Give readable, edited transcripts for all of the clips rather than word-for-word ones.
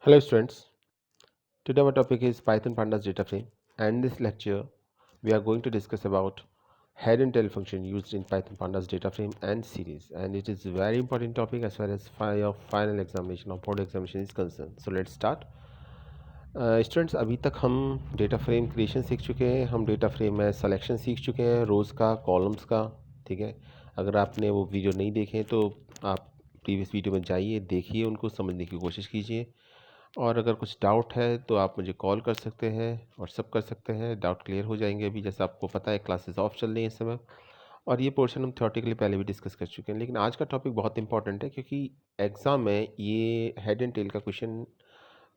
Hello students, today our topic is Python Pandas data frame, and in this lecture we are going to discuss about head and tail function used in Python Pandas data frame and series, and it is a very important topic as far as your final examination or board examination is concerned. So let's start. Students अभी तक हम data frame creation सीख चुके हैं, हम data frame में selection सीख चुके हैं, रोज़ का, कॉलम्स का। ठीक है, अगर आपने वो वीडियो नहीं देखे तो आप प्रीवियस वीडियो में जाइए, देखिए, उनको समझने की कोशिश कीजिए। और अगर कुछ डाउट है तो आप मुझे कॉल कर सकते हैं, व्हाट्सअप कर सकते हैं, डाउट क्लियर हो जाएंगे। अभी जैसे आपको पता है क्लासेस ऑफ चल रही हैं इस समय, और ये पोर्शन हम थ्योरेटिकली पहले भी डिस्कस कर चुके हैं। लेकिन आज का टॉपिक बहुत इंपॉर्टेंट है क्योंकि एग्ज़ाम में ये हेड एंड टेल का क्वेश्चन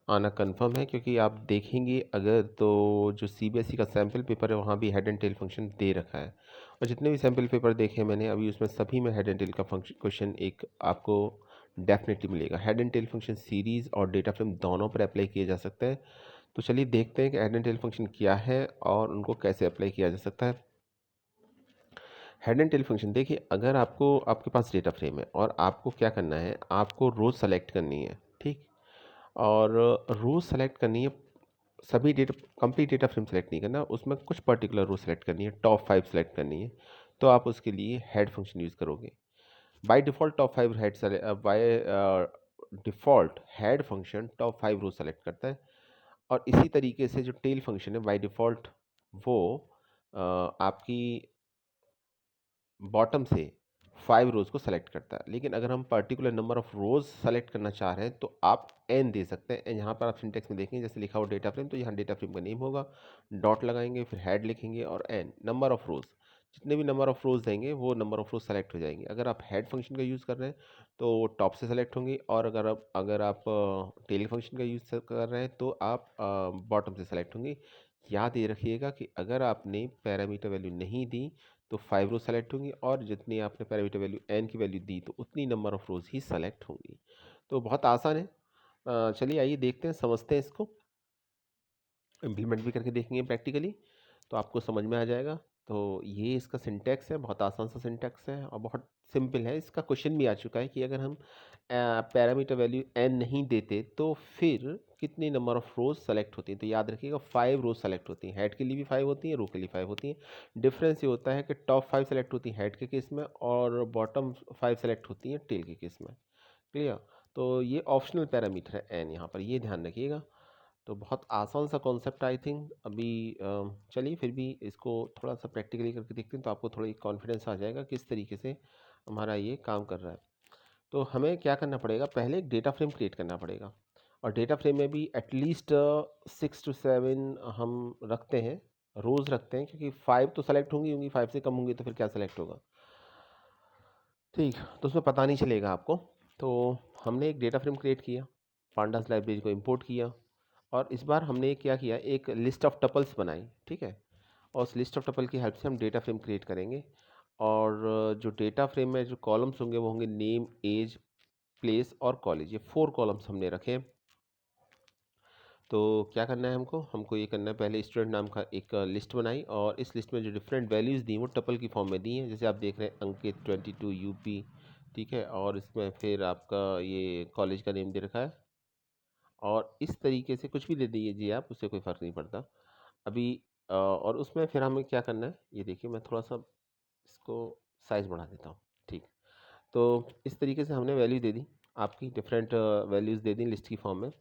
आना कंफर्म है। क्योंकि आप देखेंगे अगर तो जो सीबीएसई का सैम्पल पेपर है वहाँ भी हेड एंड टेल फंक्शन दे रखा है, और जितने भी सैम्पल पेपर देखे मैंने अभी उसमें सभी में हेड एंड टेल का फंक्शन क्वेश्चन एक आपको डेफिनेटली मिलेगा। Head and tail function series और डेटा फ्रेम दोनों पर अप्लाई किए जा सकते हैं। तो चलिए देखते हैं कि हेड एंड टेल फंक्शन क्या है और उनको कैसे अप्लाई किया जा सकता है। हेड एंड टेल फंक्शन देखिए, अगर आपको आपके पास डेटा फ्रेम है और आपको क्या करना है, आपको रोज़ सेलेक्ट करनी है। ठीक, और रोज़ सेलेक्ट करनी है, सभी data complete data frame select नहीं करना, उसमें कुछ पर्टिकुलर रो सेलेक्ट करनी है, टॉप 5 सेलेक्ट करनी है। तो आप उसके लिए हेड फंक्शन यूज़ करोगे। By default top 5 head by default head function top 5 row select करता है। और इसी तरीके से जो टेल फंक्शन है बाय डिफ़ॉल्ट वो आपकी बॉटम से 5 रोज़ को सेलेक्ट करता है। लेकिन अगर हम particular number of rows select करना चाह रहे हैं तो आप एन दे सकते हैं। यहाँ पर आप सिंटेक्स में देखेंगे जैसे लिखा हो डेटा फ्रेम, तो यहाँ डेटा फ्रेम का नेम होगा, डॉट लगाएंगे, फिर हेड लिखेंगे और एन नंबर ऑफ रोज़। जितने भी नंबर ऑफ रोज़ देंगे वो नंबर ऑफ रोज़ सेलेक्ट हो जाएंगे। अगर आप हेड फंक्शन का यूज़ कर रहे हैं तो टॉप से सेलेक्ट होंगी, और अगर आप टेल फंक्शन का यूज़ कर रहे हैं तो आप बॉटम से सेलेक्ट होंगी। याद ये रखिएगा कि अगर आपने पैरामीटर वैल्यू नहीं दी तो 5 रो सेलेक्ट होंगी, और जितनी आपने पैरामीटर वैल्यू एन की वैल्यू दी तो उतनी नंबर ऑफ रोज़ ही सेलेक्ट होंगी। तो बहुत आसान है। चलिए आइए देखते हैं, समझते हैं इसको, इम्प्लीमेंट भी करके देखेंगे प्रैक्टिकली, तो आपको समझ में आ जाएगा। तो ये इसका सिंटैक्स है, बहुत आसान सा सिंटैक्स है और बहुत सिंपल है। इसका क्वेश्चन भी आ चुका है कि अगर हम पैरामीटर वैल्यू एन नहीं देते तो फिर कितनी नंबर ऑफ रोज सेलेक्ट होती हैं। तो याद रखिएगा 5 रोज सेलेक्ट होती हैं, हेड के लिए भी 5 होती हैं, रो के लिए 5 होती हैं। डिफरेंस ये होता है कि टॉप 5 सेलेक्ट होती हैं हेड के केस में और बॉटम 5 सेलेक्ट होती हैं टेल के केस में। क्लियर? तो ये ऑप्शनल पैरामीटर है एन, यहाँ पर ये ध्यान रखिएगा। तो बहुत आसान सा कॉन्सेप्ट आई थिंक। अभी चलिए फिर भी इसको थोड़ा सा प्रैक्टिकली करके देखते हैं तो आपको थोड़ा कॉन्फिडेंस आ जाएगा किस तरीके से हमारा ये काम कर रहा है। तो हमें क्या करना पड़ेगा, पहले एक डेटा फ्रेम क्रिएट करना पड़ेगा, और डेटा फ्रेम में भी एटलीस्ट 6 to 7 हम रखते हैं, रोज़ रखते हैं, क्योंकि 5 तो सेलेक्ट होंगी 5 से कम होंगी तो फिर क्या सेलेक्ट होगा। ठीक, तो उसमें पता नहीं चलेगा आपको। तो हमने एक डेटा फ्रेम क्रिएट किया, पांडास लाइब्रेरी को इंपोर्ट किया, और इस बार हमने क्या किया, एक लिस्ट ऑफ टपल्स बनाई। ठीक है, और उस लिस्ट ऑफ टपल की हेल्प से हम डेटा फ्रेम क्रिएट करेंगे। और जो डेटा फ्रेम में जो कॉलम्स होंगे वो होंगे नेम, एज, प्लेस और कॉलेज। ये 4 कॉलम्स हमने रखे हैं। तो क्या करना है हमको ये करना है, पहले स्टूडेंट नाम का एक लिस्ट बनाई, और इस लिस्ट में जो डिफरेंट वैल्यूज़ दी वो टपल की फॉर्म में दी हैं। जैसे आप देख रहे हैं अंकित 22 यूपी। ठीक है, और इसमें फिर आपका ये कॉलेज का नेम दे रखा है, और इस तरीके से कुछ भी दे दीजिए आप, उससे कोई फ़र्क नहीं पड़ता अभी। और उसमें फिर हमें क्या करना है, ये देखिए मैं थोड़ा सा इसको साइज़ बढ़ा देता हूँ। ठीक, तो इस तरीके से हमने वैल्यू दे दी, आपकी डिफरेंट वैल्यूज़ दे दी लिस्ट की फॉर्म में।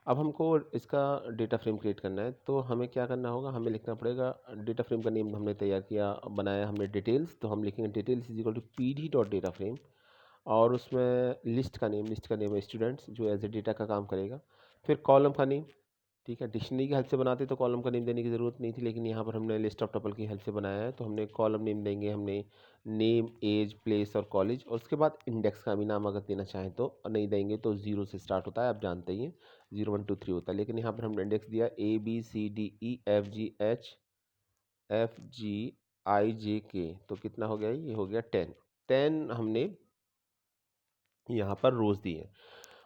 अब हमको इसका डेटा फ्रेम क्रिएट करना है, तो हमें क्या करना होगा, हमें लिखना पड़ेगा, डेटा फ्रेम का नेम हमने तैयार किया, बनाया हमने डिटेल्स, तो हम लिखेंगे details is equal to P D dot data frame, और उसमें लिस्ट का नेम है स्टूडेंट्स, जो एज ए डेटा का काम करेगा। फिर कॉलम का नेम, ठीक है, डिक्शनरी की हेल्प से बनाते तो कॉलम का नेम देने की ज़रूरत नहीं थी, लेकिन यहाँ पर हमने लिस्ट ऑफ टपल की हेल्प से बनाया है, तो हमने कॉलम नेम देंगे, हमने नेम, एज, प्लेस और कॉलेज, और उसके बाद इंडेक्स का भी नाम अगर देना चाहें तो, और नहीं देंगे तो 0 से स्टार्ट होता है, आप जानते ही हैं, 0 1 2 3 होता है। लेकिन यहाँ पर हमने इंडेक्स दिया ABCDEFGHIJK, तो कितना हो गया, ये हो गया 10। 10 हमने यहाँ पर रोज़ दी है।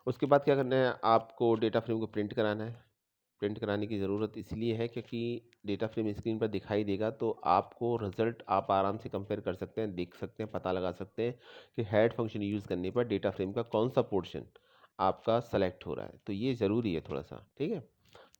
उसके बाद क्या करना है, आपको डेटा फ्रेम को प्रिंट कराना है। प्रिंट कराने की ज़रूरत इसलिए है क्योंकि डेटा फ्रेम स्क्रीन पर दिखाई देगा, तो आपको रिजल्ट आप आराम से कंपेयर कर सकते हैं, देख सकते हैं, पता लगा सकते हैं कि हेड फंक्शन यूज़ करने पर डेटा फ्रेम का कौन सा पोर्शन आपका सेलेक्ट हो रहा है। तो ये ज़रूरी है थोड़ा सा, ठीक है।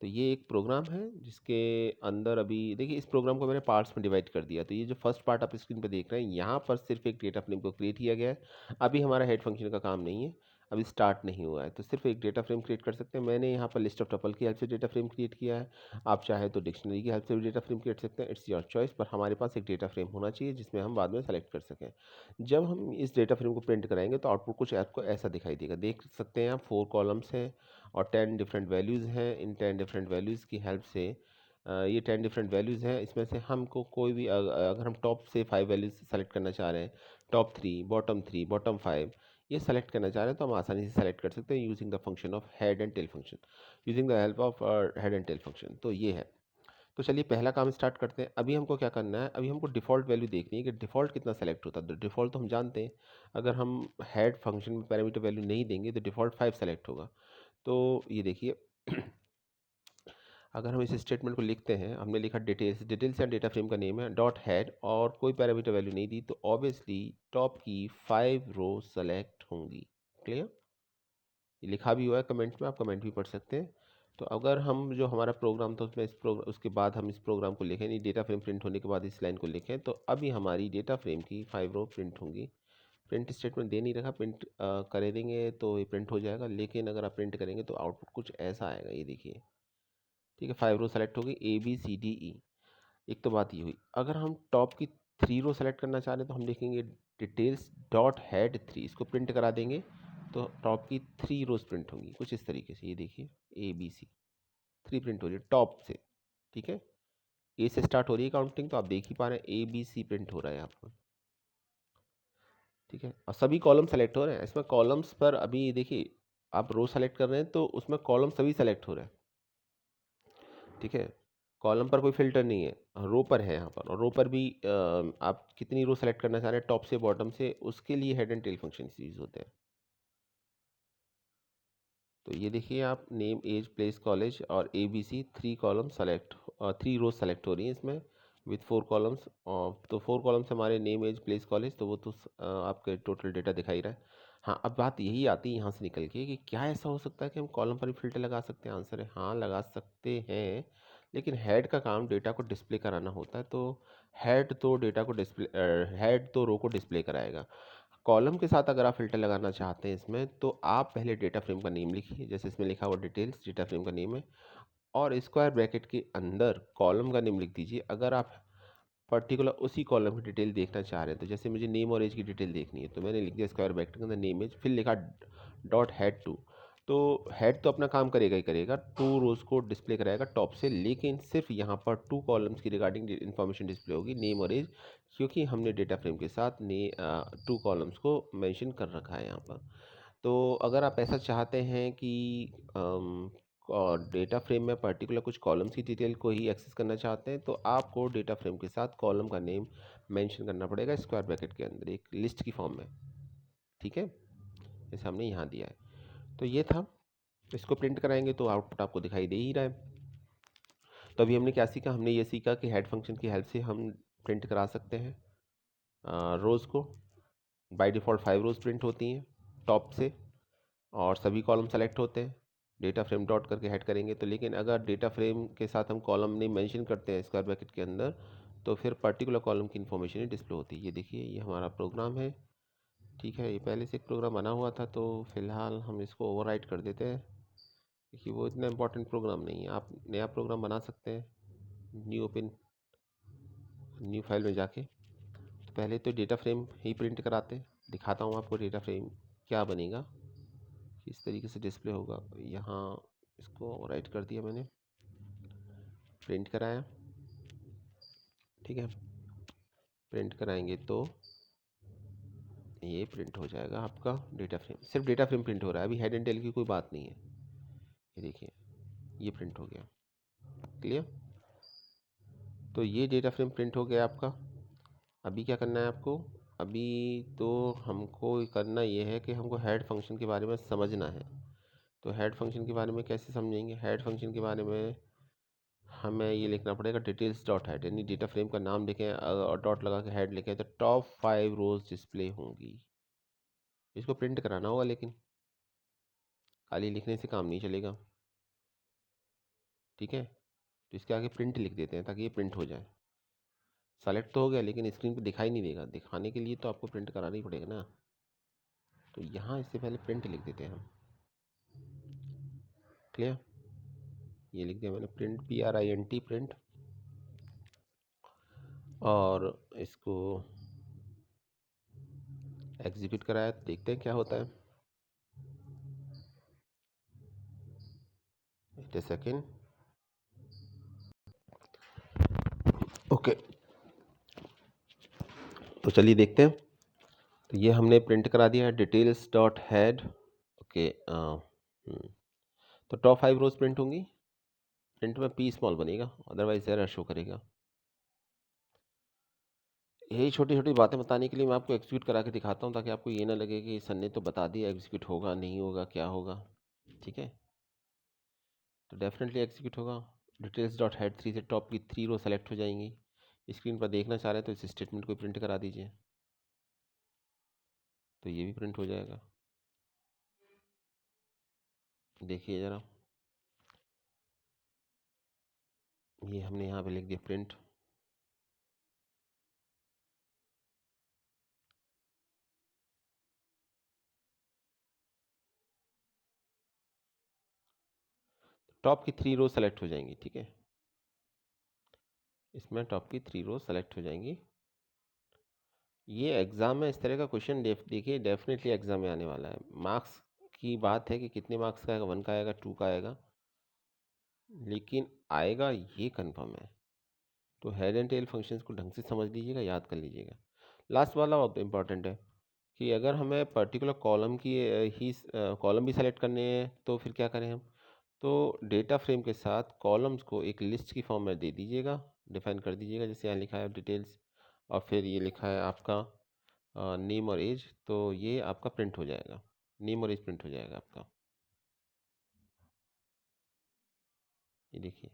तो ये एक प्रोग्राम है जिसके अंदर अभी देखिए इस प्रोग्राम को मैंने पार्ट्स में डिवाइड कर दिया। तो ये जो फर्स्ट पार्ट आप स्क्रीन पे देख रहे हैं, यहाँ पर सिर्फ एक डेटा फ्रेम को क्रिएट किया गया है। अभी हमारा हेड फंक्शन का काम नहीं है, अभी स्टार्ट नहीं हुआ है, तो सिर्फ एक डेटा फ्रेम क्रिएट कर सकते हैं। मैंने यहाँ पर लिस्ट ऑफ टपल की हेल्प से डेटा फ्रेम क्रिएट किया है। आप चाहे तो डिक्शनरी की हेल्प से भी डेटा फ्रेम क्रिएट सकते हैं, इट्स योर चॉइस। पर हमारे पास एक डेटा फ्रेम होना चाहिए जिसमें हम बाद में सेलेक्ट कर सकें। जब हम इस डेटा फ्रेम को प्रिंट कराएंगे तो आउटपुट कुछ आपको ऐसा दिखाई देगा। देख सकते हैं आप 4 कॉलम्स हैं और 10 डिफरेंट वैल्यूज़ हैं। इन 10 डिफरेंट वैल्यूज़ की हेल्प से ये 10 डिफरेंट वैल्यूज़ हैं। इसमें से हमको कोई भी अगर हम टॉप से 5 वैल्यूज़ सेलेक्ट करना चाह रहे हैं, टॉप 3, बॉटम 5 ये सेलेक्ट करना चाह रहे हैं, तो हम आसानी से सेलेक्ट कर सकते हैं using the function of head and tail function, using the help of head and tail function. तो ये है। तो चलिए पहला काम स्टार्ट करते हैं। अभी हमको क्या करना है, अभी हमको डिफ़ॉल्ट वैल्यू देखनी है कि डिफ़ॉल्ट कितना सेलेक्ट होता है। तो डिफ़ॉल्ट तो हम जानते हैं, अगर हम हेड फंक्शन में पैरामीटर वैल्यू नहीं देंगे तो डिफ़ॉल्ट 5 सेलेक्ट होगा। तो ये देखिए अगर हम इस स्टेटमेंट को लिखते हैं, हमने लिखा डिटेल्स, डिटेल्स या डेटा फ्रेम का नेम है डॉट हेड और कोई पैरामीटर वैल्यू नहीं दी, तो ऑब्वियसली टॉप की 5 रो सेलेक्ट होंगी। क्लियर? ये लिखा भी हुआ है कमेंट्स में, आप कमेंट भी पढ़ सकते हैं। तो अगर हम जो हमारा प्रोग्राम था उसमें उसके बाद हम इस प्रोग्राम को लिखें, नहीं डेटा फ्रेम प्रिंट होने के बाद इस लाइन को लिखें, तो अभी हमारी डेटा फ्रेम की 5 रो प्रिंट होंगी। प्रिंट स्टेटमेंट दे नहीं रखा, प्रिंट कर देंगे तो ये प्रिंट हो जाएगा, लेकिन अगर आप प्रिंट करेंगे तो आउटपुट कुछ ऐसा आएगा, ये देखिए। ठीक है, 5 रो सेलेक्ट होगी ABCDE। एक तो बात ये हुई। अगर हम टॉप की 3 रो सेलेक्ट करना चाह रहे हैं तो हम लिखेंगे डिटेल्स डॉट हेड 3, इसको प्रिंट करा देंगे तो टॉप की 3 रोज प्रिंट होंगी कुछ इस तरीके से। ये देखिए ABC 3 प्रिंट हो रही है टॉप से। ठीक है, ए से स्टार्ट हो रही है काउंटिंग, तो आप देख ही पा रहे हैं ABC प्रिंट हो रहा है यहाँ पर। ठीक है, और सभी कॉलम सेलेक्ट हो रहे हैं। इसमें कॉलम्स पर अभी देखिए आप रो सेलेक्ट कर रहे हैं तो उसमें कॉलम सभी सेलेक्ट हो रहे हैं। ठीक है, कॉलम पर कोई फिल्टर नहीं है, रो पर है यहाँ पर। और रो पर भी आप कितनी रो सेलेक्ट करना चाह रहे हैं टॉप से बॉटम से, उसके लिए head and tail function use होते हैं। तो ये देखिए आप नेम एज प्लेस कॉलेज और ABC 3 column select, 3 rows select हो रही हैं इसमें विथ 4 कॉलम्स। और तो 4 कॉलम्स हमारे नेम एज प्लेस कॉलेज, तो वो तो आपके टोटल डेटा दिखाई रहा है। हाँ, अब बात यही आती है यहाँ से निकल के कि क्या ऐसा हो सकता है कि हम कॉलम पर भी फिल्टर लगा सकते हैं। आंसर है हाँ, लगा सकते हैं, लेकिन हेड का काम डेटा को डिस्प्ले कराना होता है। तो हेड तो डेटा को डिस्प्ले, हेड तो रो को डिस्प्ले कराएगा। कॉलम के साथ अगर आप फिल्टर लगाना चाहते हैं इसमें, तो आप पहले डेटा फ्रेम का नेम लिखिए, जैसे इसमें लिखा हुआ डिटेल्स डेटा फ्रेम का नेम है, और स्क्वायर ब्रैकेट के अंदर कॉलम का नेम लिख दीजिए। अगर आप पर्टिकुलर उसी कॉलम की डिटेल देखना चाह रहे हैं, तो जैसे मुझे नेम और एज की डिटेल देखनी है, तो मैंने लिख दिया स्क्वायर ब्रैकेट के अंदर नेम एज, फिर लिखा डॉट हेड टू। तो हेड तो अपना काम करेगा ही करेगा, 2 रोज को डिस्प्ले कराएगा टॉप से, लेकिन सिर्फ यहाँ पर 2 कॉलम्स की रिगार्डिंग इन्फॉर्मेशन डिस्प्ले होगी, नेम और एज, क्योंकि हमने डेटा फ्रेम के साथ 2 कॉलम्स को मेंशन कर रखा है यहाँ पर। तो अगर आप ऐसा चाहते हैं कि और डेटा फ्रेम में पर्टिकुलर कुछ कॉलम्स की डिटेल को ही एक्सेस करना चाहते हैं, तो आपको डेटा फ्रेम के साथ कॉलम का नेम मेंशन करना पड़ेगा स्क्वायर ब्रैकेट के अंदर एक लिस्ट की फॉर्म में। ठीक है, जैसे हमने यहाँ दिया है। तो ये था, इसको प्रिंट कराएंगे तो आउटपुट आपको दिखाई दे ही रहा है। तो अभी हमने क्या सीखा, हमने ये सीखा कि हेड फंक्शन की हेल्प से हम प्रिंट करा सकते हैं रोज़ को। बाय डिफ़ॉल्ट 5 रोज़ प्रिंट होती हैं टॉप से, और सभी कॉलम सेलेक्ट होते हैं। डेटा फ्रेम डॉट करके हेड करेंगे तो, लेकिन अगर डेटा फ्रेम के साथ हम कॉलम नेम मेंशन करते हैं स्क्वायर ब्रैकेट के अंदर, तो फिर पर्टिकुलर कॉलम की इन्फॉर्मेशन ही डिस्प्ले होती है। ये देखिए ये हमारा प्रोग्राम है। ठीक है, ये पहले से एक प्रोग्राम बना हुआ था, तो फिलहाल हम इसको ओवरराइट कर देते हैं, क्योंकि वो इतना इंपॉर्टेंट प्रोग्राम नहीं है। आप नया प्रोग्राम बना सकते हैं, न्यू ओपन, न्यू फाइल में जाके। तो पहले तो डेटा फ्रेम ही प्रिंट कराते हैं। दिखाता हूँ आपको डेटा फ्रेम क्या बनेगा, किस तरीके से डिस्प्ले होगा। यहाँ इसको राइट कर दिया मैंने, प्रिंट कराया। ठीक है, प्रिंट कराएंगे तो ये प्रिंट हो जाएगा आपका डेटा फ्रेम। सिर्फ डेटा फ्रेम प्रिंट हो रहा है, अभी हेड एंड टेल की कोई बात नहीं है। ये देखिए ये प्रिंट हो गया। क्लियर? तो ये डेटा फ्रेम प्रिंट हो गया आपका। अभी क्या करना है आपको, अभी तो हमको करना ये है कि हमको हेड फंक्शन के बारे में समझना है। तो हेड फंक्शन के बारे में कैसे समझेंगे, हेड फंक्शन के बारे में हमें ये लिखना पड़ेगा डिटेल्स डॉट हेड, यानी डेटा फ्रेम का नाम लिखें और डॉट लगा के हेड लिखें, तो टॉप 5 रोज डिस्प्ले होंगी। इसको प्रिंट कराना होगा लेकिन, खाली लिखने से काम नहीं चलेगा, ठीक है। तो इसके आगे प्रिंट लिख देते हैं ताकि ये प्रिंट हो जाए। सेलेक्ट तो हो गया लेकिन स्क्रीन पे दिखाई नहीं देगा, दिखाने के लिए तो आपको प्रिंट कराना ही पड़ेगा ना। तो यहाँ इससे पहले प्रिंट लिख देते हैं हम। क्लियर, ये लिख दिया मैंने प्रिंट, PRINT प्रिंट। और इसको एग्जीक्यूट कराया तो देखते हैं क्या होता है। वेट ए सेकेंड। ओके, तो चलिए देखते हैं। तो ये हमने प्रिंट करा दिया है, डिटेल्स डॉट हेड। ओके, तो टॉप 5 रोज प्रिंट होंगी। प्रिंट में P स्मॉल बनेगा, अदरवाइज एरर शो करेगा। यही छोटी छोटी बातें बताने के लिए मैं आपको एग्जीक्यूट करा के दिखाता हूँ, ताकि आपको ये ना लगे कि सर ने तो बता दिया एग्जीक्यूट होगा नहीं होगा क्या होगा। ठीक है, तो डेफिनेटली एग्जीक्यूट होगा। डिटेल्स डॉट हेड 3 से टॉप की 3 रो सेलेक्ट हो जाएंगी। स्क्रीन पर देखना चाह रहे हैं तो इस स्टेटमेंट को प्रिंट करा दीजिए, तो ये भी प्रिंट हो जाएगा। देखिए ज़रा, ये हमने यहाँ पे लिख दिया प्रिंट। टॉप की 3 रो सेलेक्ट हो जाएंगी, ठीक है। इसमें टॉप की 3 रो सेलेक्ट हो जाएंगी। ये एग्ज़ाम में इस तरह का क्वेश्चन देखिए डेफिनेटली एग्ज़ाम में आने वाला है। मार्क्स की बात है कि कितने मार्क्स का आएगा, 1 का आएगा, 2 का आएगा, लेकिन आएगा ये कंफर्म है। तो हेड एंड टेल फंक्शंस को ढंग से समझ लीजिएगा, याद कर लीजिएगा। लास्ट वाला बहुत इंपॉर्टेंट है कि अगर हमें पर्टिकुलर कॉलम की ही कॉलम भी सेलेक्ट करने हैं तो फिर क्या करें हम। तो डेटा फ्रेम के साथ कॉलम्स को एक लिस्ट की फॉर्म में दे दीजिएगा, डिफाइन कर दीजिएगा। जैसे यहाँ लिखा है डिटेल्स और फिर ये लिखा है आपका नेम और एज, तो ये आपका प्रिंट हो जाएगा, नेम और एज प्रिंट हो जाएगा आपका। ये देखिए,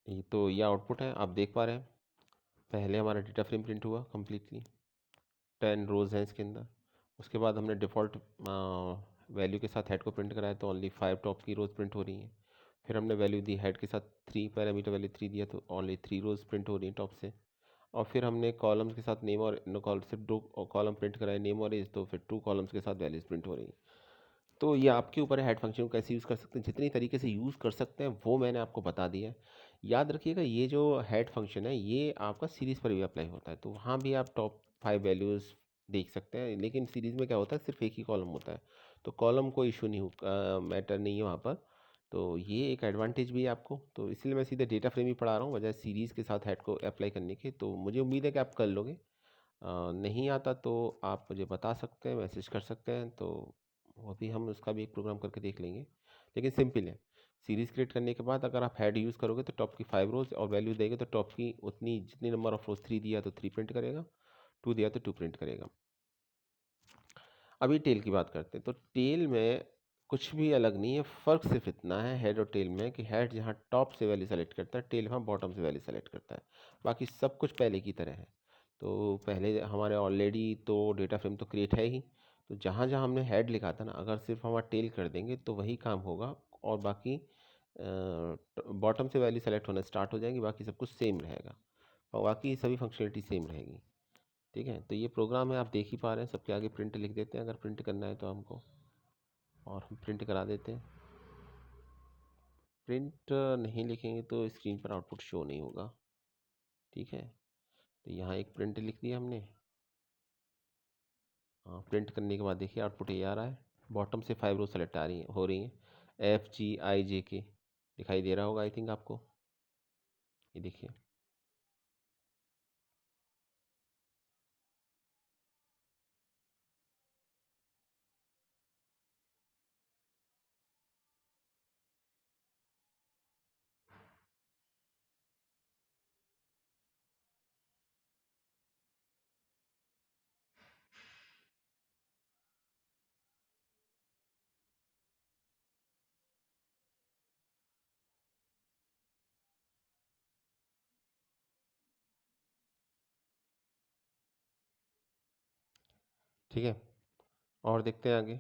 ये तो ये आउटपुट है, आप देख पा रहे हैं। पहले हमारा डेटा फ्रेम प्रिंट हुआ कम्प्लीटली, 10 रोज हैं इसके अंदर। उसके बाद हमने डिफ़ॉल्ट वैल्यू के साथ हेड को प्रिंट कराया तो ओनली 5 टॉप की रोज प्रिंट हो रही हैं। फिर हमने वैल्यू दी हेड के साथ 3 पैरामीटर वैल्यू 3 दिया तो ओनली 3 रोज प्रिंट हो रही हैं टॉप से। और फिर हमने कॉलम्स के साथ नेम और कॉल सिर्फ 2 कॉलम प्रिंट कराए, नेम और एज, तो फिर 2 कॉलम्स के साथ वैल्यूज प्रिंट हो रही हैं। तो ये आपके ऊपर है हेड फंक्शन को कैसे यूज़ कर सकते हैं। जितनी तरीके से यूज़ कर सकते हैं वो मैंने आपको बता दिया है। याद रखिएगा ये जो हेड फंक्शन है ये आपका सीरीज़ पर भी अप्लाई होता है, तो वहाँ भी आप टॉप 5 वैल्यूज़ देख सकते हैं। लेकिन सीरीज़ में क्या होता है, सिर्फ एक ही कॉलम होता है, तो कॉलम कोई इशू नहीं हो, मैटर नहीं है वहाँ पर। तो ये एक एडवांटेज भी है आपको, तो इसलिए मैं सीधे डेटा फ्रेम ही पढ़ा रहा हूँ बजाय सीरीज़ के साथ हेड को अप्लाई करने के। तो मुझे उम्मीद है कि आप कर लोगे। नहीं आता तो आप मुझे बता सकते हैं, मैसेज कर सकते हैं, तो वो भी हम उसका भी एक प्रोग्राम करके देख लेंगे। लेकिन सिंपल है, सीरीज़ क्रिएट करने के बाद अगर आप हेड यूज़ करोगे तो टॉप की 5 रोज और वैल्यू देंगे तो टॉप की उतनी जितनी नंबर ऑफ रोज, 3 दिया तो 3 प्रिंट करेगा, 2 दिया तो 2 प्रिंट करेगा। अभी टेल की बात करते हैं, तो टेल में कुछ भी अलग नहीं है, फ़र्क सिर्फ इतना है हेड और टेल में कि हेड जहाँ टॉप से वैल्यू सेलेक्ट करता है, टेल वहाँ बॉटम से वैल्यू सेलेक्ट करता है। बाकी सब कुछ पहले की तरह है। तो पहले हमारे ऑलरेडी तो डेटा फ्रेम तो क्रिएट है ही, तो जहाँ जहाँ हमने हेड लिखा था ना, अगर सिर्फ हमारा टेल कर देंगे तो वही काम होगा, और बाकी बॉटम से वैल्यू सेलेक्ट होना स्टार्ट हो जाएगी, बाकी सब कुछ सेम रहेगा और बाकी सभी फंक्शनलिटी सेम रहेगी। ठीक है, तो ये प्रोग्राम है, आप देख ही पा रहे हैं। सबके आगे प्रिंट लिख देते हैं अगर प्रिंट करना है तो हमको, और हम प्रिंट करा देते हैं। प्रिंट नहीं लिखेंगे तो स्क्रीन पर आउटपुट शो नहीं होगा, ठीक है। तो यहाँ एक प्रिंट लिख दिया हमने। हाँ, प्रिंट करने के बाद देखिए आउटपुट ये आ रहा है, बॉटम से 5 रो सेलेक्ट आ रही हैं हो रही हैं, FGIJK दिखाई दे रहा होगा आई थिंक आपको। ये देखिए, ठीक है, और देखते हैं आगे।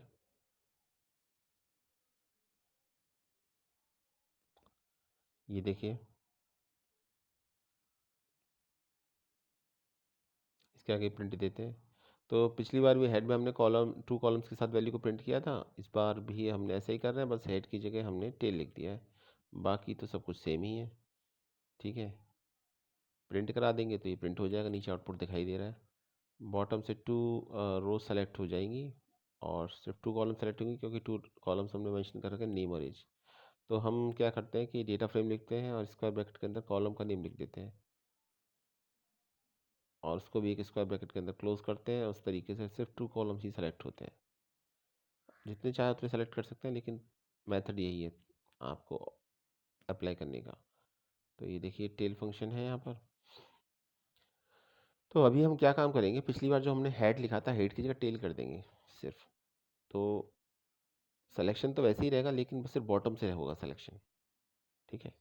ये देखिए, इसके आगे प्रिंट देते हैं। तो पिछली बार भी हेड में हमने कॉलम 2 कॉलम्स के साथ वैल्यू को प्रिंट किया था, इस बार भी हमने ऐसे ही कर रहे हैं, बस हेड की जगह हमने टेल लिख दिया है, बाकी तो सब कुछ सेम ही है। ठीक है, प्रिंट करा देंगे तो ये प्रिंट हो जाएगा, नीचे आउटपुट दिखाई दे रहा है। बॉटम से 2 रो सेलेक्ट हो जाएंगी और सिर्फ 2 कॉलम सेलेक्ट होंगी, क्योंकि 2 कॉलम्स हमने मेंशन कर रखे हैं, नेम और एज। तो हम क्या करते हैं कि डेटा फ्रेम लिखते हैं और स्क्वायर ब्रैकेट के अंदर कॉलम का नेम लिख देते हैं, और उसको भी एक स्क्वायर ब्रैकेट के अंदर क्लोज करते हैं। उस तरीके से सिर्फ 2 कॉलम्स ही सेलेक्ट होते हैं, जितने चाहे उतने सेलेक्ट कर सकते हैं, लेकिन मेथड यही है आपको अप्लाई करने का। तो ये देखिए टेल फंक्शन है यहाँ पर। तो अभी हम क्या काम करेंगे, पिछली बार जो हमने हेड लिखा था, हेड की जगह टेल कर देंगे सिर्फ। तो सिलेक्शन तो वैसे ही रहेगा, लेकिन सिर्फ बॉटम से होगा सिलेक्शन। ठीक है,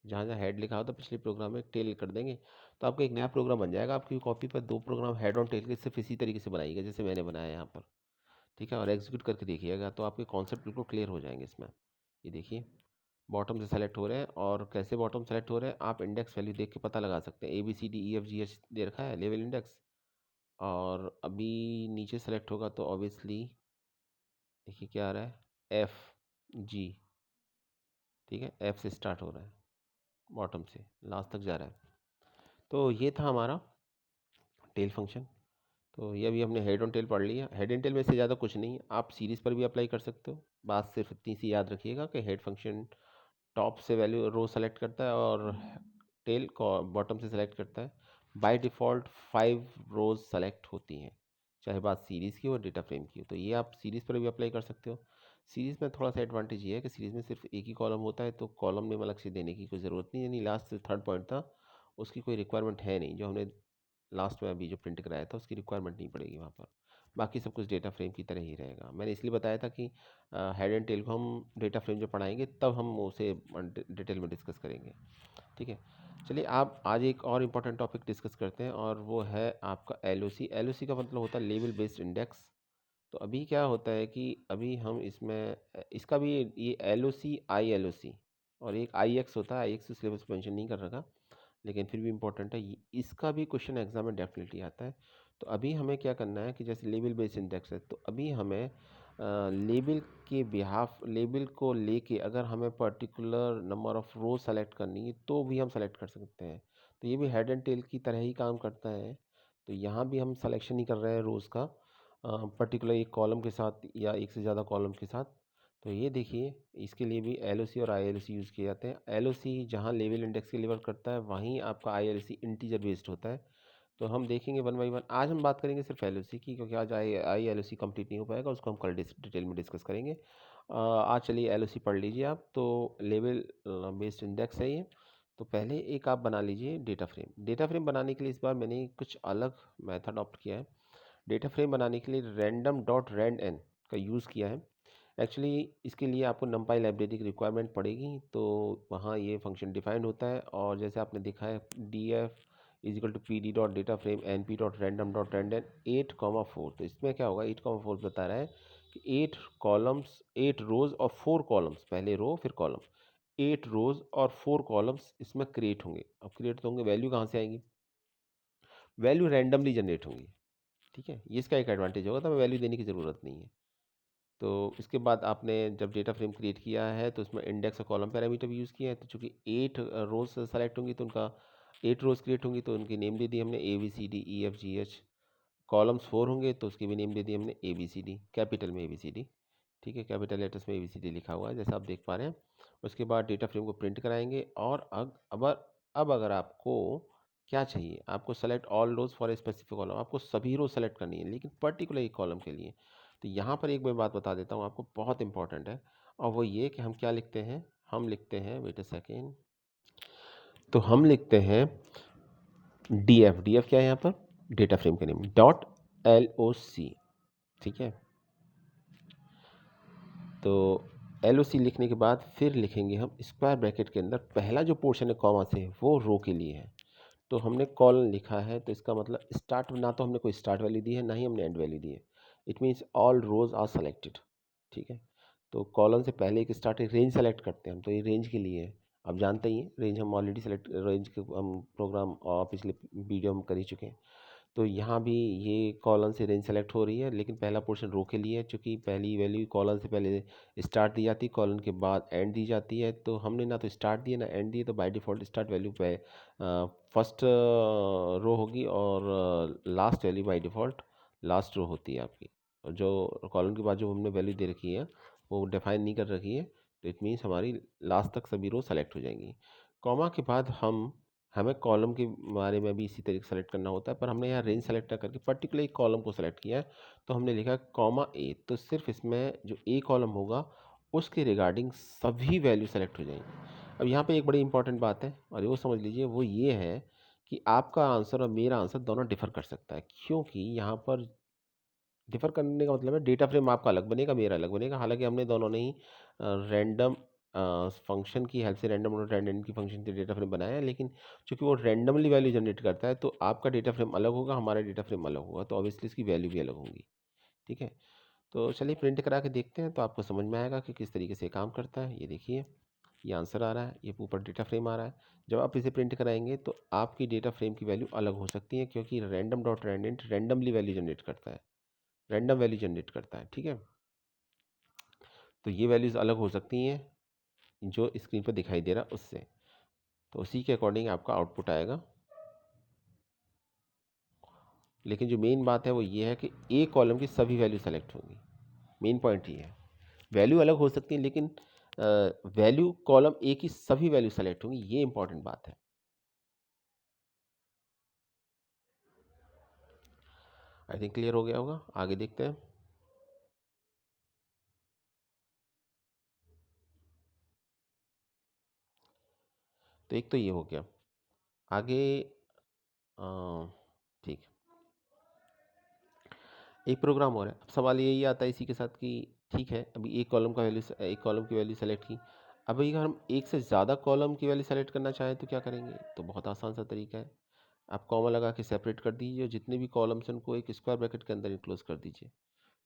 जहाँ जहाँ हेड लिखा हो तो पिछले प्रोग्राम में टेल कर देंगे, तो आपका एक नया प्रोग्राम बन जाएगा। आपकी कॉपी पर 2 प्रोग्राम हेड और टेल के सिर्फ इसी तरीके से बनाइएगा जैसे मैंने बनाया है यहाँ पर। ठीक है, और एग्जीक्यूट करके देखिएगा तो आपके कॉन्सेप्ट बिल्कुल क्लियर हो जाएंगे इसमें। ये देखिए बॉटम से सेलेक्ट हो रहे हैं, और कैसे बॉटम सेलेक्ट हो रहे हैं आप इंडेक्स वैल्यू देख के पता लगा सकते हैं। ABCDEFGH दे रखा है लेवल इंडेक्स, और अभी नीचे सेलेक्ट होगा तो ऑब्वियसली देखिए क्या आ रहा है, FG। ठीक है, F से स्टार्ट हो रहा है, बॉटम से लास्ट तक जा रहा है। तो ये था हमारा टेल फंक्शन। तो ये अभी हमने हेड ऑन टेल पढ़ लिया। हेड एंड टेल में से ज़्यादा कुछ नहीं है, आप सीरीज़ पर भी अप्लाई कर सकते हो। बात सिर्फ इतनी सी याद रखिएगा कि हेड फंक्शन टॉप से वैल्यू रो सेलेक्ट करता है और टेल को बॉटम से सेलेक्ट करता है। बाय डिफ़ॉल्ट 5 रोज सेलेक्ट होती हैं, चाहे बात सीरीज़ की हो डेटा फ्रेम की हो। तो ये आप सीरीज़ पर भी अप्लाई कर सकते हो। सीरीज़ में थोड़ा सा एडवांटेज ये है कि सीरीज़ में सिर्फ एक ही कॉलम होता है, तो कॉलम नेम अलग से देने की कोई ज़रूरत नहीं है। यानी लास्ट से थर्ड पॉइंट था, उसकी कोई रिक्वायरमेंट है नहीं। जो हमने लास्ट में अभी जो प्रिंट कराया था उसकी रिक्वायरमेंट नहीं पड़ेगी वहाँ पर। बाकी सब कुछ डेटा फ्रेम की तरह ही रहेगा। मैंने इसलिए बताया था कि हेड एंड टेल को हम डेटा फ्रेम जो पढ़ाएंगे तब हम उसे डिटेल में डिस्कस करेंगे। ठीक है, चलिए आप आज एक और इम्पॉर्टेंट टॉपिक डिस्कस करते हैं, और वो है आपका LOC। LOC का मतलब होता है लेवल बेस्ड इंडेक्स। तो अभी क्या होता है कि अभी हम इसमें इसका भी ये LOC ILOC और एक IX होता है। IX सिलेबस मेंशन नहीं कर रखा, लेकिन फिर भी इम्पोर्टेंट है, इसका भी क्वेश्चन एग्जाम में डेफिनेटली आता है। तो अभी हमें क्या करना है कि जैसे लेवल बेस्ड इंडेक्स है, तो अभी हमें लेबल के बिहाफ लेबल को लेके अगर हमें particular number of row select करनी है तो भी हम सेलेक्ट कर सकते हैं। तो ये भी हेड एंड टेल की तरह ही काम करता है। तो यहाँ भी हम सिलेक्शन ही कर रहे हैं रोज़ का, पर्टिकुलर एक कॉलम के साथ या एक से ज़्यादा कॉलम के साथ। तो ये देखिए इसके लिए भी LOC और ILOC यूज़ किए जाते हैं। LOC जहाँ लेवल इंडेक्स के लेवल करता है, वहीं आपका ILOC इंटीजर बेस्ड होता है। तो हम देखेंगे वन बाई वन। आज हम बात करेंगे सिर्फ LOC की, क्योंकि आज ILOC कंप्लीट नहीं हो पाएगा, उसको हम कल डिटेल में डिस्कस करेंगे। आज चलिए LOC पढ़ लीजिए आप। तो लेवल बेस्ड इंडेक्स है ये। तो पहले एक आप बना लीजिए डेटा फ्रेम। डेटा फ्रेम बनाने के लिए इस बार मैंने कुछ अलग मेथड ऑप्ट किया है। डेटा फ्रेम बनाने के लिए random.randn का यूज़ किया है। एक्चुअली इसके लिए आपको numpy लाइब्रेरी की रिक्वायरमेंट पड़ेगी, तो वहाँ ये फंक्शन डिफाइंड होता है। और जैसे आपने देखा है df is equal to pd.dataframe np.random.random 8,4। तो इसमें क्या होगा, 8,4 बता रहा है कि 8 कॉलम्स 8 रोज और 4 कॉलम्स, पहले रो फिर कॉलम, 8 रोज और 4 कॉलम्स इसमें क्रिएट होंगे। अब क्रिएट तो होंगे, वैल्यू कहाँ से आएंगी, वैल्यू रैंडमली जनरेट होंगी। ठीक है, ये इसका एक एडवांटेज होगा, तो हमें वैल्यू देने की ज़रूरत नहीं है। तो इसके बाद आपने जब डेटा फ्रेम क्रिएट किया है तो उसमें इंडेक्स और कॉलम पैरामीटर भी यूज़ किया है। तो चूंकि 8 रोज सेलेक्ट होंगी तो उनका 8 रोज क्रिएट होंगी, तो उनकी नेम दे दी हमने ABCDEFGH। कॉलम्स 4 होंगे तो उसकी भी नेम दे दी हमने ABCD, कैपिटल में ABCD। ठीक है, कैपिटल लेटर्स में ABCD लिखा हुआ है जैसा आप देख पा रहे हैं। उसके बाद डेटा फ्रेम को प्रिंट कराएंगे, और अब अगर आपको क्या चाहिए, आपको select all rows for a specific column, आपको सभी रोज सेलेक्ट करनी है लेकिन पर्टिकुलर एक कॉलम के लिए। तो यहाँ पर एक मैं बात बता देता हूँ आपको, बहुत इंपॉर्टेंट है, और वो ये कि हम क्या लिखते हैं, हम लिखते हैं, वेट अ सेकेंड, तो हम लिखते हैं DF क्या है यहाँ पर, डेटा फ्रेम का नेम .LOC। ठीक है, तो LOC लिखने के बाद फिर लिखेंगे हम स्क्वायर ब्रैकेट के अंदर पहला जो पोर्शन है कॉमा से, वो रो के लिए है। तो हमने कॉलन लिखा है, तो इसका मतलब स्टार्ट, ना तो हमने कोई स्टार्ट वैल्यू दी है ना ही हमने एंड वैल्यू दी है। It means all rows are selected. ठीक है, तो कॉलम से पहले एक स्टार्टिंग रेंज सेलेक्ट करते हैं हम, तो ये रेंज के लिए है। आप जानते ही हैं रेंज हम ऑलरेडी सेलेक्ट, रेंज के हम प्रोग्राम और पिछले वीडियो हम कर ही चुके हैं। तो यहाँ भी ये कॉलम से रेंज सेलेक्ट हो रही है, लेकिन पहला पोर्शन रो के लिए है, चूँकि पहली वैल्यू कॉलम से पहले स्टार्ट दी जाती है, कॉलम के बाद एंड दी जाती है। तो हमने ना तो स्टार्ट दिया ना एंड दिए, तो बाय डिफ़ॉल्ट स्टार्ट वैल्यू पे फर्स्ट रो होगी और last value by default last row होती है आपकी। और जो कॉलम के बाद जो हमने वैल्यू दे रखी है वो डिफाइन नहीं कर रखी है, तो इट मीन्स हमारी लास्ट तक सभी रो सेलेक्ट हो जाएंगी। कॉमा के बाद हमें कॉलम के बारे में भी इसी तरीके से सेलेक्ट करना होता है, पर हमने यहाँ रेंज सेलेक्ट ना करके पर्टिकुलर एक कॉलम को सेलेक्ट किया है। तो हमने लिखा कॉमा ए, तो सिर्फ इसमें जो ए कॉलम होगा उसके रिगार्डिंग सभी वैल्यू सेलेक्ट हो जाएंगी। अब यहाँ पे एक बड़ी इंपॉर्टेंट बात है और वो समझ लीजिए, वो ये है कि आपका आंसर और मेरा आंसर दोनों डिफर कर सकता है, क्योंकि यहाँ पर डिफर करने का मतलब है डेटा फ्रेम आपका अलग बनेगा, मेरा अलग बनेगा। हालांकि हमने दोनों ने ही रैंडम फंक्शन की हेल्प से, रैंडम और रैंडम की फंक्शन से डेटा फ्रेम बनाया है, लेकिन चूंकि वो रैंडमली वैल्यू जनरेट करता है, तो आपका डेटा फ्रेम अलग होगा, हमारा डेटा फ्रेम अलग होगा, तो ऑब्वियसली इसकी वैल्यू भी अलग होगी। ठीक है, तो चलिए प्रिंट करा के देखते हैं, तो आपको समझ में आएगा कि किस तरीके से काम करता है। ये देखिए, ये आंसर आ रहा है, ये ऊपर डेटा फ्रेम आ रहा है। जब आप इसे प्रिंट कराएंगे तो आपकी डेटा फ्रेम की वैल्यू अलग हो सकती है, क्योंकि random dot randint randomly value generate करता है, रैंडम वैल्यू जनरेट करता है। ठीक है, तो ये वैल्यूज़ अलग हो सकती हैं जो स्क्रीन पर दिखाई दे रहा है उससे, तो उसी के अकॉर्डिंग आपका आउटपुट आएगा। लेकिन जो मेन बात है वो ये है कि ए कॉलम की सभी वैल्यू सेलेक्ट होंगी। मेन पॉइंट ये है, वैल्यू अलग हो सकती है लेकिन वैल्यू कॉलम ए की सभी वैल्यू सेलेक्ट होंगी, ये इंपॉर्टेंट बात है। आई थिंक क्लियर हो गया होगा, आगे देखते हैं। तो एक तो ये हो गया, आगे ठीक है, एक प्रोग्राम और है। अब सवाल यही आता है इसी के साथ कि ठीक है, अभी एक कॉलम का वैल्यू, एक कॉलम की वैल्यू सेलेक्ट की, अब अगर हम एक से ज़्यादा कॉलम की वैल्यू सेलेक्ट करना चाहें तो क्या करेंगे? तो बहुत आसान सा तरीका है, आप कॉमा लगा के सेपरेट कर दीजिए और जितने भी कॉलम्स हैं उनको एक स्क्वायर ब्रैकेट के अंदर इनक्लोज कर दीजिए,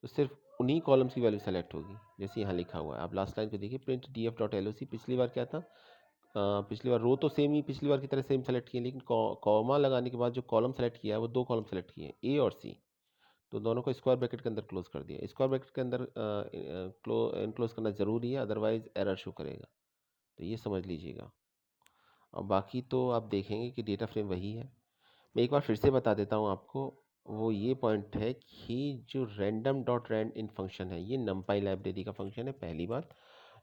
तो सिर्फ उन्हीं कॉलम्स की वैल्यू सेलेक्ट होगी। जैसे यहाँ लिखा हुआ है, आप लास्ट लाइन को देखिए, print D F dot L O C. पिछली बार क्या था, पिछली बार रो तो सेम ही पिछली बार की तरह सेम सेलेक्ट किए, लेकिन कॉमा लगाने के बाद जो कॉलम सेलेक्ट किया है वो दो कॉलम सेलेक्ट किए, ए और सी, तो दोनों को स्क्वायर ब्रैकेट के अंदर क्लोज कर दिया। स्क्वायर ब्रैकेट के अंदर इनक्लोज करना ज़रूरी है, अदरवाइज एरर शो करेगा, तो ये समझ लीजिएगा। और बाकी तो आप देखेंगे कि डेटा फ्रेम वही है। मैं एक बार फिर से बता देता हूँ आपको, वो ये पॉइंट है कि जो रैंडम डॉट रैंड इन फंक्शन है, ये नमपाई लाइब्रेरी का फंक्शन है, पहली बात।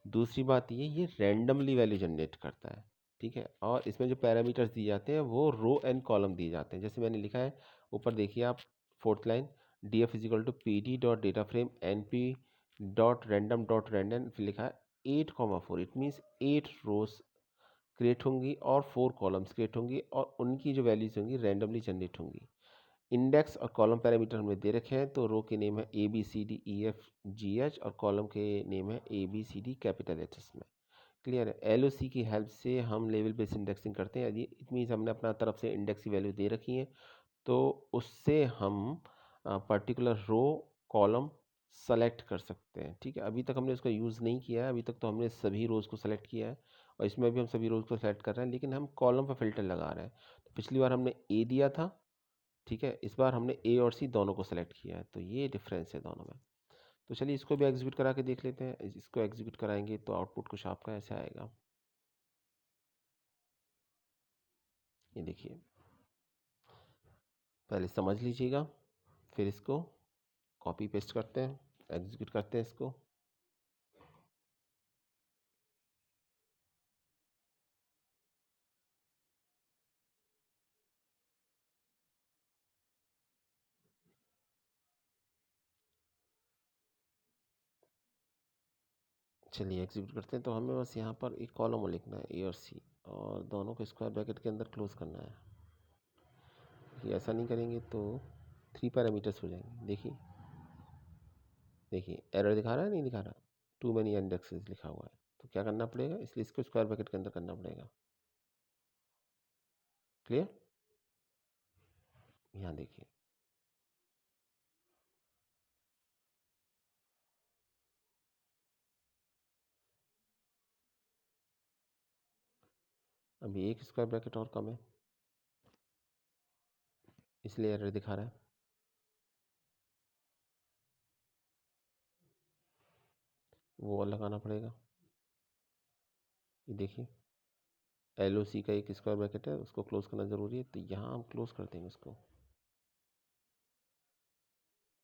दूसरी बात ये रैंडमली वैल्यू जनरेट करता है। ठीक है, और इसमें जो पैरामीटर्स दिए जाते हैं वो रो एंड कॉलम दिए जाते हैं, जैसे मैंने लिखा है ऊपर देखिए आप, fourth line, D F is equal to P D dot data frame N P dot random dot random, फिर लिखा है 8,4, इट मीन्स 8 रोज क्रिएट होंगी और 4 कॉलम्स क्रिएट होंगी, और उनकी जो वैल्यूज होंगी रैंडमली जनरेट होंगी। इंडेक्स और कॉलम पैरामीटर हमने दे रखे हैं, तो रो के नेम है A B C D E F G H और कॉलम के नेम है A B C D capital letters में। क्लियर है, एल ओ सी की हेल्प से हम लेवल बेस इंडेक्सिंग करते हैं। यदि इट मीन्स हमने अपना तरफ से इंडेक्स की वैल्यू दे रखी है, तो उससे हम पर्टिकुलर रो कॉलम सेलेक्ट कर सकते हैं। ठीक है, अभी तक हमने इसका यूज़ नहीं किया है, अभी तक तो हमने सभी रोज़ को सेलेक्ट किया है, और इसमें भी हम सभी रोज़ को सेलेक्ट कर रहे हैं, लेकिन हम कॉलम पर फिल्टर लगा रहे हैं। तो पिछली बार हमने ए दिया था, ठीक है, इस बार हमने ए और सी दोनों को सेलेक्ट किया है, तो ये डिफरेंस है दोनों में। तो चलिए इसको भी एग्जीक्यूट करा के देख लेते हैं। इसको एग्जीक्यूट कराएंगे तो आउटपुट कुछ आपका ऐसे आएगा, ये देखिए, पहले समझ लीजिएगा, फिर इसको कॉपी पेस्ट करते हैं, एग्जीक्यूट करते हैं इसको। चलिए एग्जीक्यूट करते हैं, तो हमें बस यहाँ पर एक कॉलम लिखना है ए और सी, और दोनों को स्क्वायर ब्रैकेट के अंदर क्लोज करना है। कि ऐसा नहीं करेंगे तो 3 पैरामीटर्स हो जाएंगे। देखिए देखिए, एरर दिखा रहा है, नहीं दिखा रहा, टू मैनी इंडेक्सेस लिखा हुआ है, तो क्या करना पड़ेगा, इसलिए इसको स्क्वायर ब्रैकेट के अंदर करना पड़ेगा। क्लियर, यहाँ देखिए, अभी एक स्क्वायर ब्रैकेट और कम है, इसलिए एरर दिखा रहा है। वो और लगाना पड़ेगा। ये देखिए LOC का एक स्क्वायर ब्रैकेट है, उसको क्लोज करना ज़रूरी है, तो यहाँ हम क्लोज कर देंगे उसको।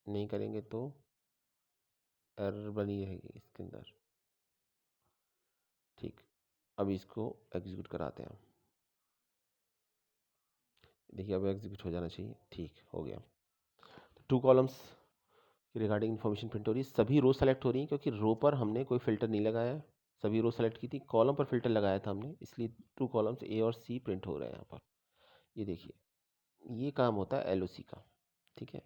नहीं करेंगे तो एरर बनी रहेगी इसके अंदर। ठीक, अब इसको एग्जीक्यूट कराते हैं। देखिए अब एग्जीक्यूट हो जाना चाहिए। ठीक हो गया। तो 2 कॉलम्स की रिगार्डिंग इन्फॉर्मेशन प्रिंट हो रही है। सभी रो सेलेक्ट हो रही हैं क्योंकि रो पर हमने कोई फिल्टर नहीं लगाया है, सभी रो सेलेक्ट की थी। कॉलम पर फिल्टर लगाया था हमने, इसलिए 2 कॉलम्स A और C प्रिंट हो रहे हैं यहाँ पर। ये देखिए, ये काम होता है LOC का। ठीक है,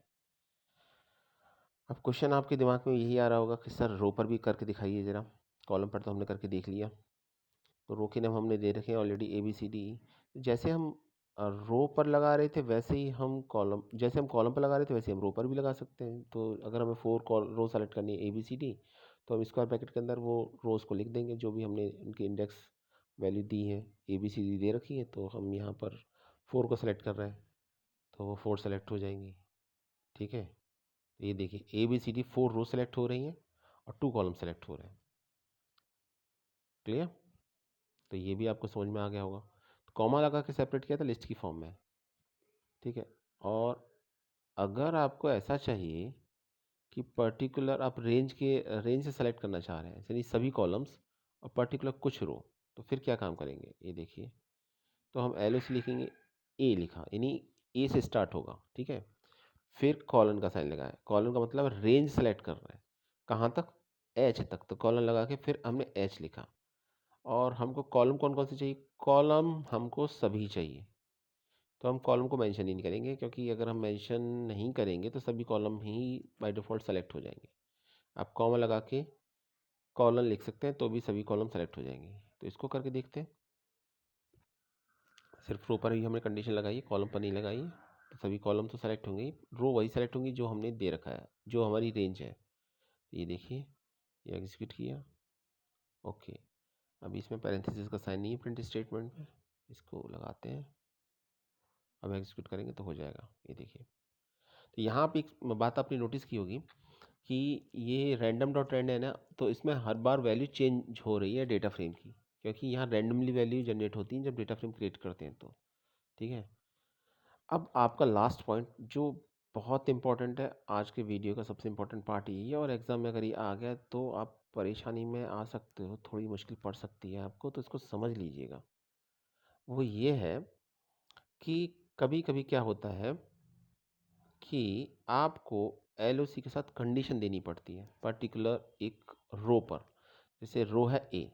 अब क्वेश्चन आपके दिमाग में यही आ रहा होगा कि सर रो पर भी करके दिखाइए ज़रा। कॉलम पर तो हमने करके देख लिया, तो रो के नाम हमने दे रखे हैं ऑलरेडी ABCD। जैसे हम रो पर लगा रहे थे वैसे ही हम कॉलम, जैसे हम कॉलम पर लगा रहे थे वैसे हम रो पर भी लगा सकते हैं। तो अगर हमें 4 रो सेलेक्ट करनी है ABCD, तो हम स्क्वायर ब्रैकेट के अंदर वो रोज़ को लिख देंगे जो भी हमने उनके इंडेक्स वैल्यू दी है। ABCD दे रखी है, तो हम यहाँ पर 4 को सेलेक्ट कर रहे हैं, तो वो 4 सेलेक्ट हो जाएंगी। ठीक है, तो ये देखिए ABCD 4 रो सेलेक्ट हो रही हैं और 2 कॉलम सेलेक्ट हो रहे हैं। क्लियर? तो ये भी आपको समझ में आ गया होगा। तो कॉमा लगा के सेपरेट किया था लिस्ट की फॉर्म में। ठीक है, और अगर आपको ऐसा चाहिए कि पर्टिकुलर आप रेंज से सेलेक्ट करना चाह रहे हैं, यानी सभी कॉलम्स और पर्टिकुलर कुछ रो, तो फिर क्या काम करेंगे ये देखिए। तो हम LOC लिखेंगे, A लिखा यानी A से स्टार्ट होगा। ठीक है, फिर कॉलन का साइन लगाया, कॉलन का मतलब रेंज सेलेक्ट कर रहे हैं कहाँ तक, H तक, तो कॉलन लगा के फिर हमने H लिखा। और हमको कॉलम कौन कौन से चाहिए, कॉलम हमको सभी चाहिए, तो हम कॉलम को मेंशन ही नहीं करेंगे, क्योंकि अगर हम मेंशन नहीं करेंगे तो सभी column he by default select हो जाएंगे। आप कॉमा लगा के कॉलन लिख सकते हैं तो भी सभी कॉलम सेलेक्ट हो जाएंगे। तो इसको करके देखते हैं। सिर्फ रो पर ही हमने कंडीशन लगाई है, कॉलम पर नहीं लगाई है, तो सभी कॉलम तो सेलेक्ट होंगे, रो वही सेलेक्ट होंगी जो हमने दे रखा है, जो हमारी रेंज है। तो ये देखिए, ये एग्जीक्यूट किया। ओके, अभी इसमें पैरेंथेसिस का साइन नहीं है प्रिंट स्टेटमेंट में, इसको लगाते हैं। अब एग्जीक्यूट करेंगे तो हो जाएगा। ये देखिए, तो यहाँ पे एक बात आपने नोटिस की होगी कि ये रैंडम डॉट रैंड है ना, तो इसमें हर बार वैल्यू चेंज हो रही है डेटा फ्रेम की, क्योंकि यहाँ रैंडमली वैल्यू जनरेट होती है जब डेटा फ्रेम क्रिएट करते हैं तो। ठीक है, अब आपका लास्ट पॉइंट जो बहुत इंपॉर्टेंट है, आज के वीडियो का सबसे इंपॉर्टेंट पार्ट यही है, और एग्ज़ाम में अगर ये आ गया तो आप परेशानी में आ सकते हो, थोड़ी मुश्किल पड़ सकती है आपको, तो इसको समझ लीजिएगा। वो ये है कि कभी कभी क्या होता है कि आपको LOC के साथ कंडीशन देनी पड़ती है पर्टिकुलर एक रो पर। जैसे रो है A,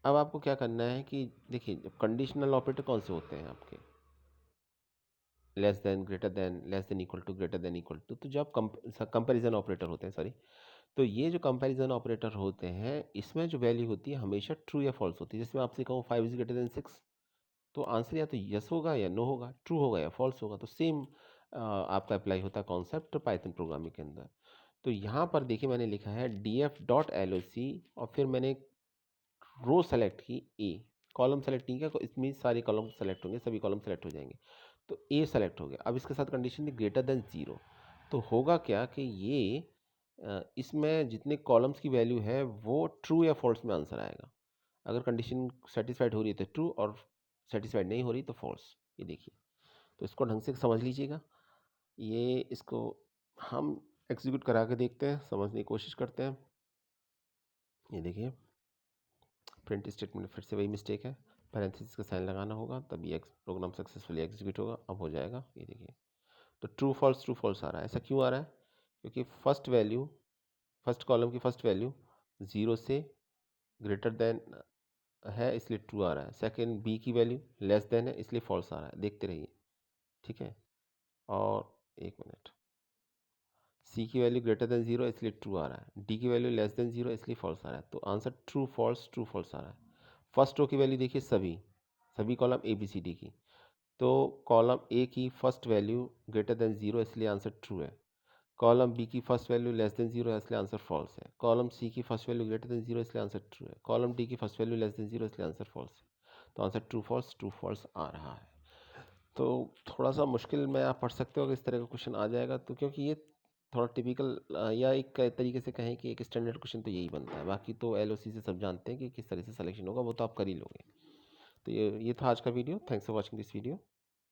अब आपको क्या करना है कि देखिए कंडीशनल ऑपरेटर कौन से होते हैं आपके, less than, greater than, less than equal to, greater than equal to, तो जो आप कंपैरिजन ऑपरेटर होते हैं, सॉरी, तो ये जो कंपैरिजन ऑपरेटर होते हैं इसमें जो वैल्यू होती है हमेशा ट्रू या फॉल्स होती है। जैसे मैं आपसे कहूँ 5 इज ग्रेटर देन 6, तो आंसर या तो यस होगा या नो होगा, ट्रू होगा या फॉल्स होगा। तो सेम आपका अप्लाई होता है कॉन्सेप्ट पाइथन प्रोग्रामिंग के अंदर। तो यहाँ पर देखिए मैंने लिखा है df.loc और फिर मैंने रो सेलेक्ट की A, कॉलम सेलेक्ट नहीं किया, इसमें सारे कॉलम सेलेक्ट होंगे, सभी कॉलम सेलेक्ट हो जाएंगे। तो A सेलेक्ट हो गया। अब इसके साथ कंडीशन थी ग्रेटर देन 0, तो होगा क्या कि ये इसमें जितने कॉलम्स की वैल्यू है वो ट्रू या फॉल्स में आंसर आएगा। अगर कंडीशन सेटिस्फाइड हो रही है तो ट्रू, और सेटिस्फाइड नहीं हो रही तो फॉल्स। ये देखिए, तो इसको ढंग से समझ लीजिएगा। ये इसको हम एग्जीक्यूट करा के देखते हैं, समझने की कोशिश करते हैं। ये देखिए, प्रिंट स्टेटमेंट फिर से वही मिस्टेक है, पैरेंथेसिस का साइन लगाना होगा तभी प्रोग्राम सक्सेसफुली एग्जीक्यूट होगा। अब हो जाएगा। ये देखिए, तो ट्रू फॉल्स आ रहा है। ऐसा क्यों आ रहा है, क्योंकि फर्स्ट कॉलम की फर्स्ट वैल्यू 0 से ग्रेटर देन है इसलिए ट्रू आ रहा है। सेकंड B की वैल्यू लेस देन है इसलिए फॉल्स आ रहा है। देखते रहिए। ठीक है, और एक मिनट, C की वैल्यू ग्रेटर देन 0 इसलिए ट्रू आ रहा है, D की वैल्यू लेस देन 0 इसलिए फॉल्स आ रहा है। तो आंसर ट्रू फॉल्स आ रहा है। फर्स्ट रो की वैल्यू देखिए, सभी कॉलम ABCD की, तो कॉलम A की फर्स्ट वैल्यू ग्रेटर देन 0 इसलिए आंसर ट्रू है। कॉलम B की फर्स्ट वैल्यू लेस देन 0 है इसलिए आंसर फॉल्स है। कॉलम C की फर्स्ट वैल्यू ग्रेटर देन 0 इसलिए आंसर ट्रू है। कॉलम D की फर्स्ट वैल्यू लेस देन 0 इसलिए आंसर फॉल्स है। तो आंसर ट्रू फॉल्स आ रहा है। तो थोड़ा सा मुश्किल में आप पढ़ सकते हो, अगर इस तरह का क्वेश्चन आ जाएगा तो, क्योंकि ये थोड़ा टिपिकल या एक तरीके से कहें कि एक स्टैंडर्ड क्वेश्चन तो यही बनता है। बाकी तो एलओसी से सब जानते हैं कि किस तरह से सिलेक्शन होगा, वो तो आप कर ही लोगे। तो ये था आज का video. Thanks for watching this video.